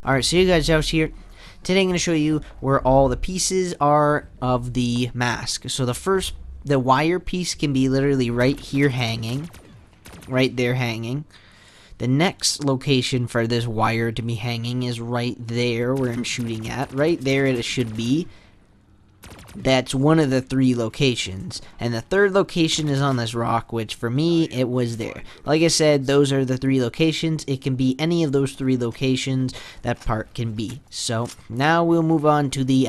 Alright, so you guys out here. Today I'm going to show you where all the pieces are of the mask. So the wire piece can be literally right here hanging. Right there hanging. The next location for this wire to be hanging is right there where I'm shooting at. Right there it should be. That's one of the three locations. And the third location is on this rock, which for me, it was there. Like I said, those are the three locations. It can be any of those three locations that part can be. So now we'll move on to the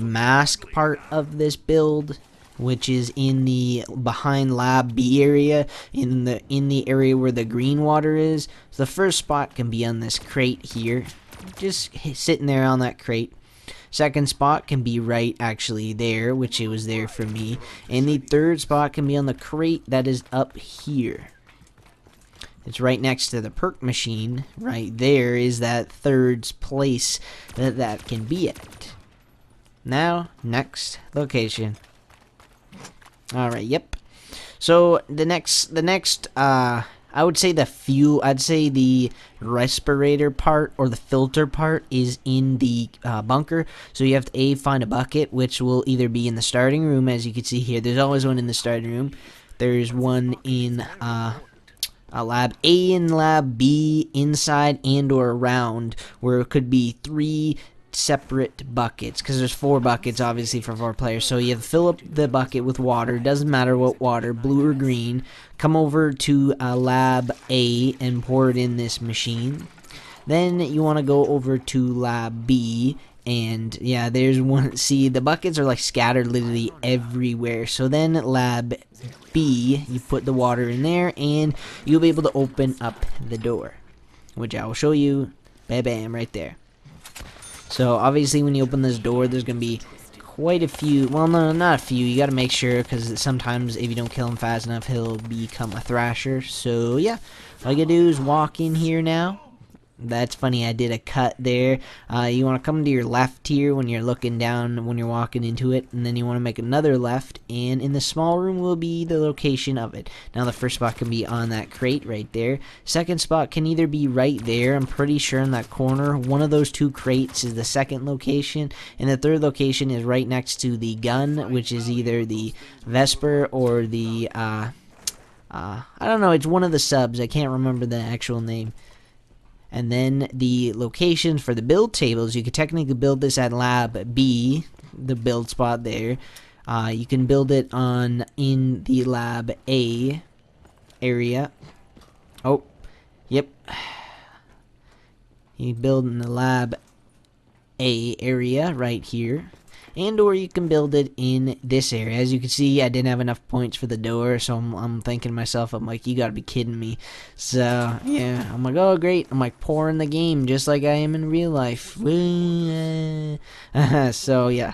mask part of this build, which is in the behind lab B area, in the area where the green water is. So the first spot can be on this crate here, just sitting there on that crate. Second spot can be right actually there, which it was there for me. And the third spot can be on the crate that is up here. It's right next to the perk machine. Right there is that third place that can be at. Now, next location. Alright, yep. So the next I would say the respirator part or the filter part is in the bunker. So you have to find a bucket, which will either be in the starting room, as you can see here. There's always one in the starting room. There's one in lab A and lab B, inside and or around, where it could be 3 separate buckets, because there's 4 buckets obviously for 4 players. So you have to fill up the bucket with water, doesn't matter what water, blue or green. Come over to lab A and pour it in this machine. Then you want to go over to lab B, and yeah, there's one. See, the buckets are like scattered literally everywhere. So then lab B, you put the water in there and you'll be able to open up the door, which I will show you. Bam, bam, right there. So obviously when you open this door, there's going to be quite a few. Well, no, not a few. You got to make sure, because sometimes if you don't kill him fast enough, he'll become a thrasher. So yeah, all you got to do is walk in here now. That's funny, I did a cut there. You want to come to your left here when you're looking down, when you're walking into it, and then you want to make another left, and in the small room will be the location of it. Now the first spot can be on that crate right there. Second spot can either be right there, I'm pretty sure in that corner. One of those 2 crates is the second location, and the third location is right next to the gun, which is either the Vesper or the I don't know, it's one of the subs. I can't remember the actual name. And then the locations for the build tables, you could technically build this at lab B, the build spot there. You can build it in the lab A area. Oh, yep. You build in the lab A area right here. And or you can build it in this area. As you can see, I didn't have enough points for the door, so I'm thinking to myself, I'm like, you gotta be kidding me. So yeah, I'm like, oh great, I'm like pouring the game just like I am in real life. So yeah,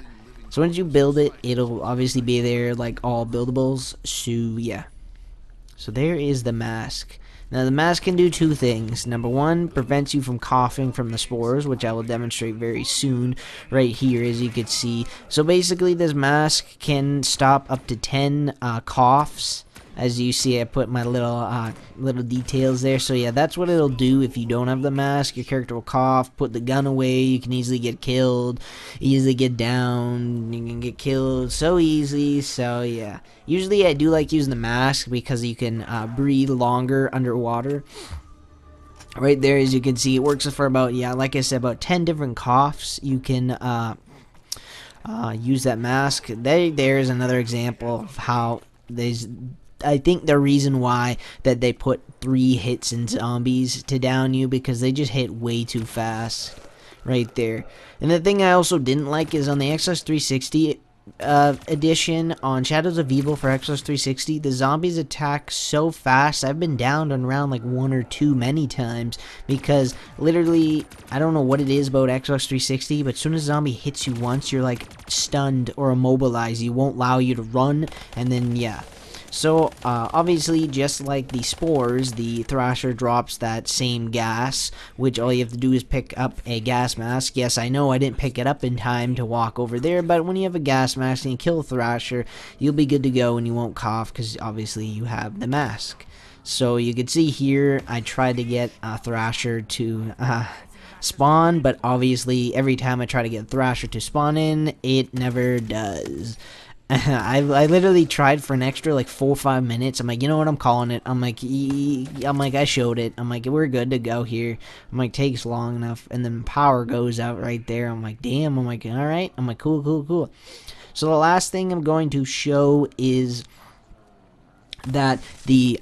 so once you build it, it'll obviously be there like all buildables. So yeah, so there is the mask. Now the mask can do 2 things. Number 1, prevents you from coughing from the spores, which I will demonstrate very soon right here, as you can see. So basically this mask can stop up to 10 coughs. As you see, I put my little details there. So yeah, that's what it'll do if you don't have the mask. Your character will cough, put the gun away, you can easily get killed, easily get down, you can get killed so easily. So yeah, usually I do like using the mask because you can breathe longer underwater. Right there, as you can see, it works for about, yeah, like I said, about 10 different coughs. You can use that mask. There's another example of how I think the reason why that they put 3 hits in zombies to down you, because they just hit way too fast right there. And the thing I also didn't like is on the Xbox 360 edition, on Shadows of Evil for Xbox 360, the zombies attack so fast. I've been downed on round like 1 or 2 many times, because literally, I don't know what it is about Xbox 360, but as soon as a zombie hits you once, you're like stunned or immobilized. You won't allow you to run, and then yeah. So, obviously, just like the spores, the Thrasher drops that same gas, which all you have to do is pick up a gas mask. Yes, I know I didn't pick it up in time to walk over there, but when you have a gas mask and you kill a Thrasher, you'll be good to go and you won't cough, because obviously you have the mask. So, you can see here, I tried to get a Thrasher to spawn, but obviously every time I try to get Thrasher to spawn in, it never does. I literally tried for an extra like 4 or 5 minutes. I'm like, you know what, I'm calling it. I'm like, I showed it. I'm like, we're good to go here. I'm like, takes long enough, and then power goes out right there. I'm like, damn. I'm like, all right. I'm like, cool. So the last thing I'm going to show is that the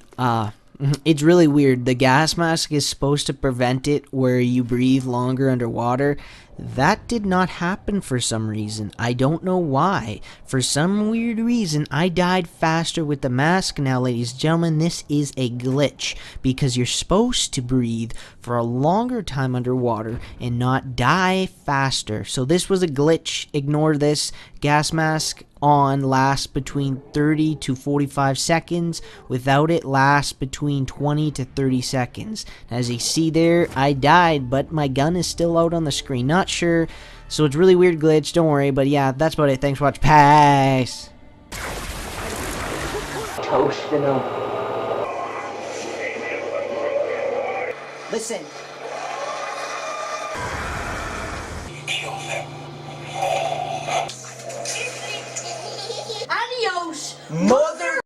it's really weird. The gas mask is supposed to prevent it where you breathe longer underwater. That did not happen for some reason. I don't know why. For some weird reason, I died faster with the mask. Now, ladies and gentlemen, this is a glitch because you're supposed to breathe for a longer time underwater and not die faster. So this was a glitch. Ignore this. Gas mask on lasts between 30 to 45 seconds. Without it, lasts between 20 to 30 seconds. As you see there, I died, but my gun is still out on the screen. Not sure, so it's really weird glitch. Don't worry, but yeah, that's about it. Thanks for watching. Peace. Toasting them. Listen. Adios, Mother